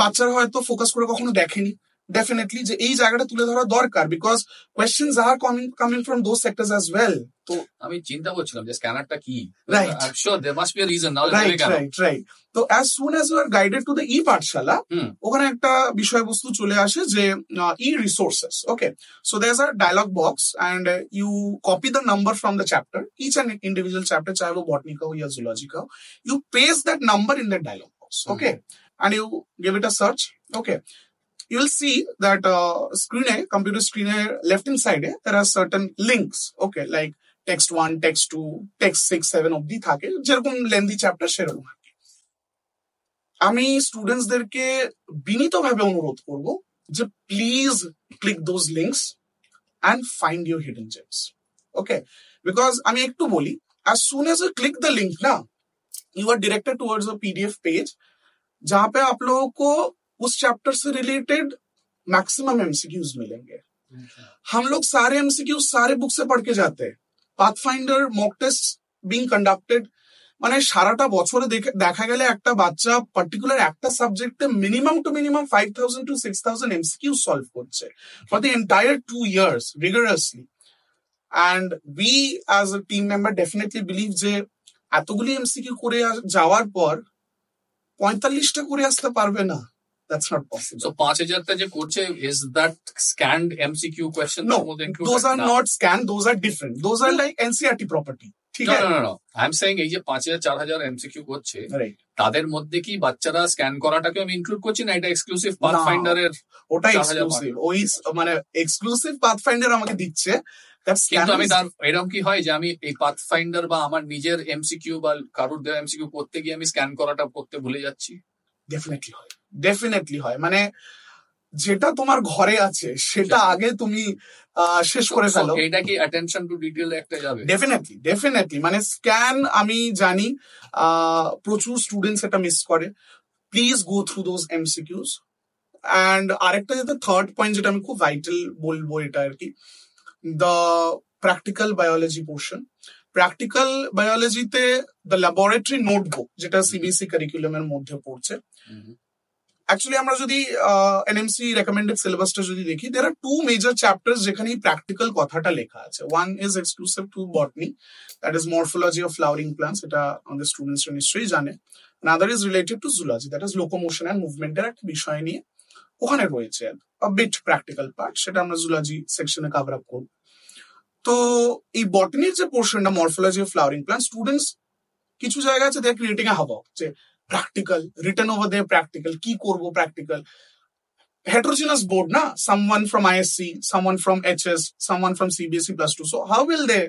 বাচ্চারা হয়তো ফোকাস করে কখনো দেখেনি। ডেফিনেটলি যে এই জায়গাটা তুলে ধরা দরকার, because questions are coming from those sectors as well. তো আমি চিন্তা করছিলাম যে স্ক্যানারটা কি, right, I am sure there must be a reason, now right. তো as soon as you are guided to the ePathshala, ওখানে একটা বিষয়বস্তু চলে আসে যে e resources. Okay, so there is a dialog box and you copy the number from the chapter, each and individual chapter, चाहे वो botany का हो या जूलॉजी का हो, you paste that number in the dialog box, okay, and you give it a search. Okay, you will see that computer screen left hand side there are certain links, okay, like text 1, text 2, text 6, 7 অবধি থাকে, যেরকম lengthy chapter সেরকম। আমি স্টুডেন্টসদেরকে বিনীতভাবে অনুরোধ করব যে please click those links and find your hidden gems, okay, because আমি একটু বলি, as soon as you click the link ना, you are directed towards a PDF page जहाँ पे आप लोगों को उस चैप्टर से रिलेटेड मैक्सिमम MCQs मिलेंगे। हम लोग सारे MCQs सारे बुक से पढ़ के जाते हैं, pathfinder mock test being conducted, মানে সারাটা বছরে দেখা গেলে একটা বাচ্চা পার্টিকুলার একটা সাবজেক্টে minimum to minimum 5000 to 6000 MCQ solve করছে for the entire 2 years rigorously, and we as a team member definitely believe যে এতগুলি MCQ করে যাওয়ার পর 45টা করে আসতে পারবে না, that's not possible. So 5000 টা যে করছে, is that scanned MCQ question? No, those are not scanned, those are different, those are like NCERT property. No, I'm saying এই যে 5000 4000 MCQ করছে, তাদের মধ্যে কি বাচ্চারা স্ক্যান করাটাকে আমি ইনক্লুড করছি না? এটা এক্সক্লুসিভ পাথফাইন্ডার এর, ওটা এক্সক্লুসিভ, ওই মানে এক্সক্লুসিভ পাথফাইন্ডার আমাকে দিচ্ছে। কিন্তু আমি তার এরকম কি হয় যে আমি এই পাথফাইন্ডার বা আমার নিজের MCQ বা কারোর দেওয়া MCQ করতে গিয়ে আমি স্ক্যান করাটা করতে ভুলে যাচ্ছি? ডেফিনেটলি হয়, মানে যেটা তোমার ঘরে আছে সেটা আগে তুমি শেষ করে ফেলো। এটা কি অ্যাটেনশন টু ডিটেইল একটা যাবে? ডেফিনেটলি মানে স্ক্যান আমি জানি প্রচুর স্টুডেন্টস এটা মিস করে। Please go through those MCQs। And আরেকটা যেটা থার্ড পয়েন্ট যেটা আমি খুব ভাইটাল বলবো এটা আর কি, the practical biology portion. Practical বায়োলজিতে দ্য ল্যাবরেটরি নোটবুক, যেটা সিবিএসই কারিকুলামের মধ্যে পড়ছে, অ্যাকচুয়ালি আমরা যদি NMC রেকমেন্ডেড সিলেবাসটা যদি দেখি, there are 2 major chapters যেখানে প্র্যাকটিক্যাল কথাটা লেখা আছে। One is exclusive to botany, that is morphology of flowering plants, এটা আমাদের স্টুডেন্টসরা নিশ্চয়ই জানে। Another is related to zoology, that is locomotion and movement এর একটা বিষয় নিয়ে ওখানে রয়েছে a bit practical part, সেটা আমরা zoology সেকশনে কভার আপ করব। তো এই বটানির যে পোর্শনটা morphology of flowering plants, students কিছু জায়গা আছে they are creating a havoc যে practical written over there, practical কি করব, practical heterogeneous board, na? Someone from ISC, someone from HS, someone from CBSE +2. So how will they,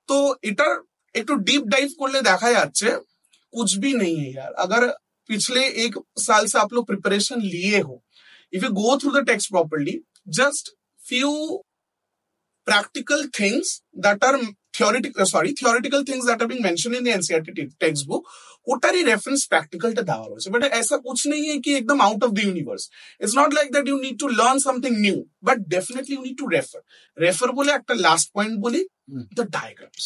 तो hitter एक तो deep dive करले देखा जाच्छे कुछ भी नहीं है यार. अगर पिछले एक साल से आप लोग प्रिपरेशन लिए हो, if you go through the text properly, just few practical things that are theoretical things that are being mentioned in the NCERT textbook, ওটারই reference practical টা দেওয়া রয়েছে. But ऐसा कुछ नहीं है कि एकदम out of the universe. It's not like that you need to learn something new, but definitely you need to refer. Refer বলে একটা last point বলি, the diagrams.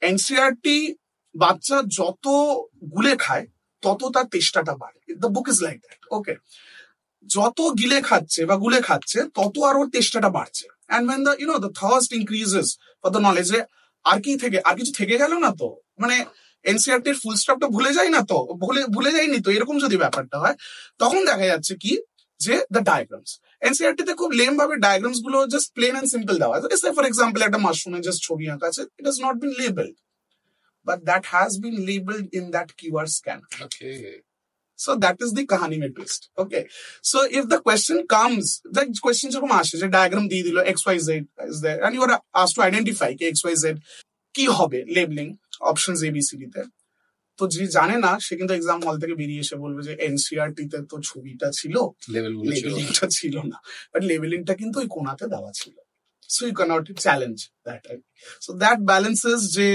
NCERT বাচ্চা যত গুলে খায় তত তার তেষ্টাটা বাড়ে. The book is like that. Okay. যত গিলে খাচ্ছে বা গুলে খাচ্ছে তত আর ওর তেষ্টাটা বাড়ছে. And when the thirst increases for the knowledge, আর কিছু থেকে গেল না তো, মানে এনসিআরটির ফুল স্টপটা ভুলে যায় না তো, ভুলে যায়নি তো, এরকম যদি ব্যাপারটা হয়, তখন দেখা যাচ্ছে কি যে দ্য ডায়াগ্রামস. এনসিআরটিতে খুব লেম ভাবে ডায়াগ্রামস গুলো জাস্ট প্লেন এন্ড সিম্পল দেওয়া আছে. ফর এক্সাম্পল একটা মাশরুমের জাস্ট ছবি আঁকা আছে, it has not been labelled, but that has been labelled in that keyword scanner. So that is the kahani mein twist. Okay. So if the question comes, the question যখন আসে যে diagram দিয়ে দিল XYZ is there and you are asked to identify কি XYZ কি হবে labeling options ABCD তে, তো যে জানে না সে কিন্তু এক্সাম হল থেকে বেরিয়ে এসে বলবে যে এনসিআরটি তে তো ছবিটা ছিল, লেবেলিংটা ছিল না, বাট লেবেলিংটা কিন্তু ওই কোণাতে দেওয়া ছিল. So you cannot challenge that. So that balances যে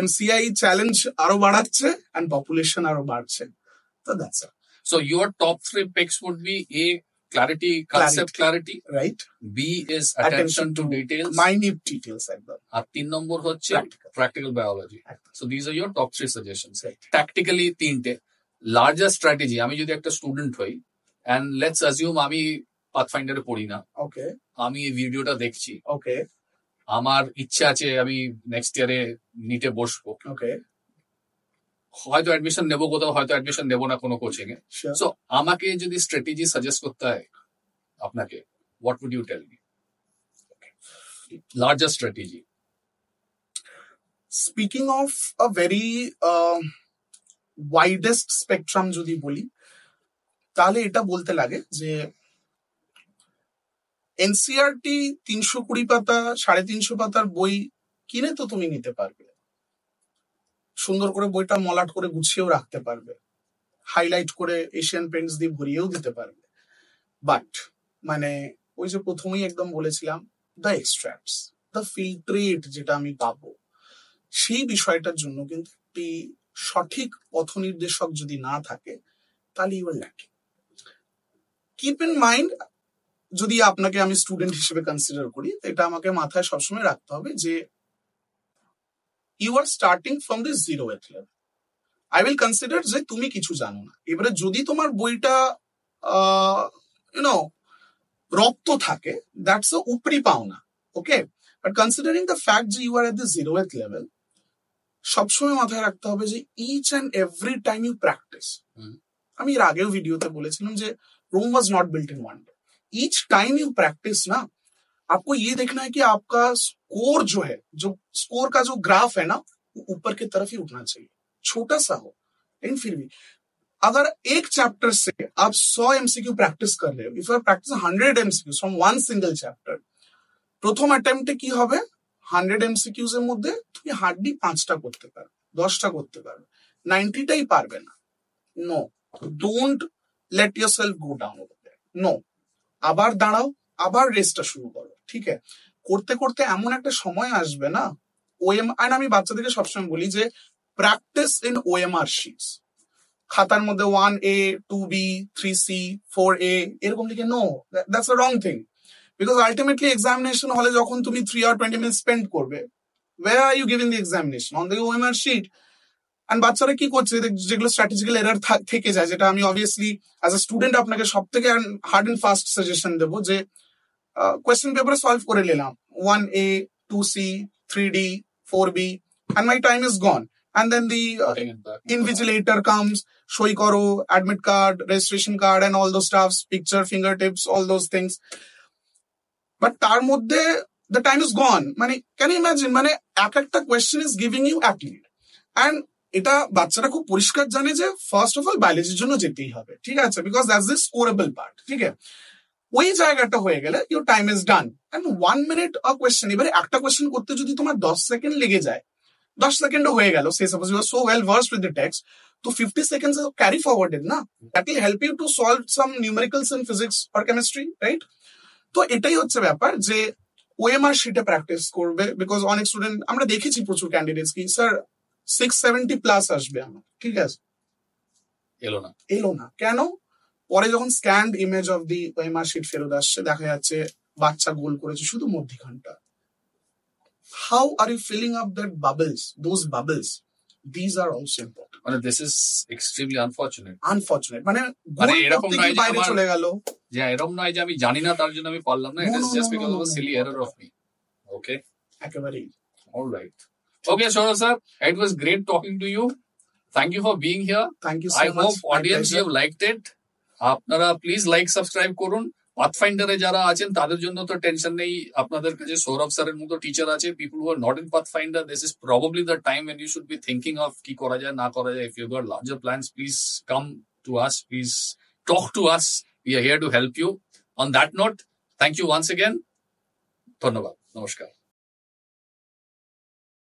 MCI চ্যালেঞ্জ আরো বাড়াচ্ছে and population আরো বাড়ছে. So that's it. So your top 3 picks would be A, concept clarity. Right. B is attention to details. Minute details একদম. আর 3 নম্বর হচ্ছে practical biology. So these are your top 3 suggestions. Right. Tactically 3টে. Larger strategy, আমি যদি একটা student হই and let's assume আমি পাথফাইন্ডারে পড়ি না. Okay. আমি এই ভিডিওটা দেখছি. Okay. আমার ইচ্ছা আছে আমি নেক্সট ইয়ারে নিটে বসবো. Okay. হয়তো অ্যাডমিশন নেবো কোথাও, হয়তো অ্যাডমিশন নেবো না কোনো কোচিং এ. সো আমাকে যদি স্ট্র্যাটেজি সাজেস্ট করতে হয় আপনাকে, what would you tell me? Larger strategy. Speaking of a very widest spectrum যদি বলি, তাহলে এটা বলতে লাগে যে এনসিআরটি 320 পাতা 350 পাতার বই কিনে তো তুমি নিতে পারবে, সুন্দর করে বইটা মলাট করে গুছিয়েও রাখতে পারবে, হাইলাইট করে এশিয়ান পেন্টস দিয়ে ভরিয়েও দিতে পারবে, বাট মানে ওই যে প্রথমেই একদম বলেছিলাম, দ্য এক্সট্রাক্টস, দ্য ফিল্ট্রেট যেটা আমি পাবো, সেই বিষয়টার জন্য কিন্তু একটি সঠিক পথ নির্দেশক যদি না থাকে তাহলে you are lacking. Keep in mind, যদি আপনাকে আমি স্টুডেন্ট হিসেবে কনসিডার করি, এটা আমাকে মাথায় সবসময় রাখতে হবে যে you are starting from the zeroth level. I will consider যে তুমি কিছু জানো না. এবারে যদি তোমার বইটা রপ্ত থাকে, that's a উপরি পাওনা. Okay, but considering the fact যে you are at the zeroth level, সবসময় মাথায় রাখতে হবে যে each and every time you practice, আমি এর আগেও ভিডিওতে বলেছিলাম যে Rome was not built in one day. Each time you practice ना, आपको ये देखना है कि आपका स्कोर जो है, जो स्कोर का जो ग्राफ है ना, वो ऊपर की तरफ ही उठना चाहिए, छोटा सा हो लेकिन फिर भी. अगर एक चैप्टर से आप 100 MCQ प्रैक्टिस कर रहे हो, if you are practice 100 MCQs from one single chapter, প্রথম অ্যাটেম্পটে কি হবে, 100 MCQs এর মধ্যে তুমি হার্ডলি 5টা করতে পারবে, 10টা করতে পারবে, 90টাই পারবে না. No, don't let yourself go down over there. No, আবার দাঁড়াও, আবার রেসটা শুরু করো. ঠিক আছে, করতে করতে এমন একটা সময় আসবে না, আর আমি বাচ্চাদেরকে সবসময় বলি যে প্র্যাকটিস ইন OMR শিটস, খাতার মধ্যে 1A 2B 3C 4A এরকম লিখে, no, that's a wrong thing. Because ultimately examination হলে যখন তুমি 3 hours 20 minutes স্পেন্ড করবে, where are you giving the examination? On the OMR sheet. And বাচ্চারা কি করছে, যেগুলো স্ট্র্যাটেজিক্যাল এরার থেকে যায়, যেটা আমি অবভিয়াসলি অ্যাজ এ স্টুডেন্ট আপনাকে সব থেকে হার্ড এন্ড ফাস্ট সাজেশন দেবো যে কোয়েশ্চেন পেপারে সলভ করে নিলাম 1A 2C 3D 4B and my time is gone, and then the invigilator comes, সই করো, admit card, registration card and all those stuffs, picture, fingertips, all those things, but তার মধ্যে the time is gone. মানে can you imagine, মানে এক একটা question is giving you at least, and এটা বাচ্চারা খুব পরিষ্কার জানে যে ফার্স্ট অফ অল বায়োলজির জন্য যেতেই হবে, ঠিক আছে, because that's the scorable part, ঠিক আছে। ওই জায়গাটা হয়ে গেলে your time is done, and 1 minute a question. এবারে একটা কোয়েশ্চেন করতে যদি তোমার 10 সেকেন্ড লেগে যায়, 10 সেকেন্ডও হয়ে গেল, say suppose you are so well versed with the text, তো 50 seconds ক্যারি ফরওয়ার্ডেড না, that will help you to solve some numericals in physics or chemistry, right? তো এটাই হচ্ছে ব্যাপার যে ওএমআর শিটে প্র্যাকটিস করবে, বিকজ অনেক স্টুডেন্ট আমরা দেখেছি, প্রচুর ক্যান্ডিডেটস কি স্যার 670 প্লাস আসবে আমার, ঠিক আছে, এলো না কেন? পরে যখন scanned image of the OMR sheet ফেরত আসছে, দেখা যাচ্ছে বাচ্চা গোল করেছে শুধু মধ্যিখানটা। How are you filling up that bubbles, those bubbles? These are also important. মানে দিস ইজ এক্সট্রিমলি আনফরচুনেট। মানে এরকম নয় যে বাইরে চলে গেল, যে এরকম নয় যে আমি জানি না তার জন্য আমি পারলাম না, it is just because of a silly error of me. Okay, একেবারেই। Alright, okay Sourav sir, it was great talking to you. Thank you for being here. Thank you so I much. Hope audience you have liked it. আপনারা please like subscribe করুন। পাথফাইন্ডারে যারা আছেন তাদের জন্য তো tension নেই, আপনাদের কাছে সৌরভ স্যারের মতো টিচার আছে। People who are not in pathfinder, this is probably the time when you should be thinking of কি করা যায় না করা যায়। If you've got larger plans, please come to us, please talk to us, we are here to help you. On that note, thank you once again. ধন্যবাদ, নমস্কার।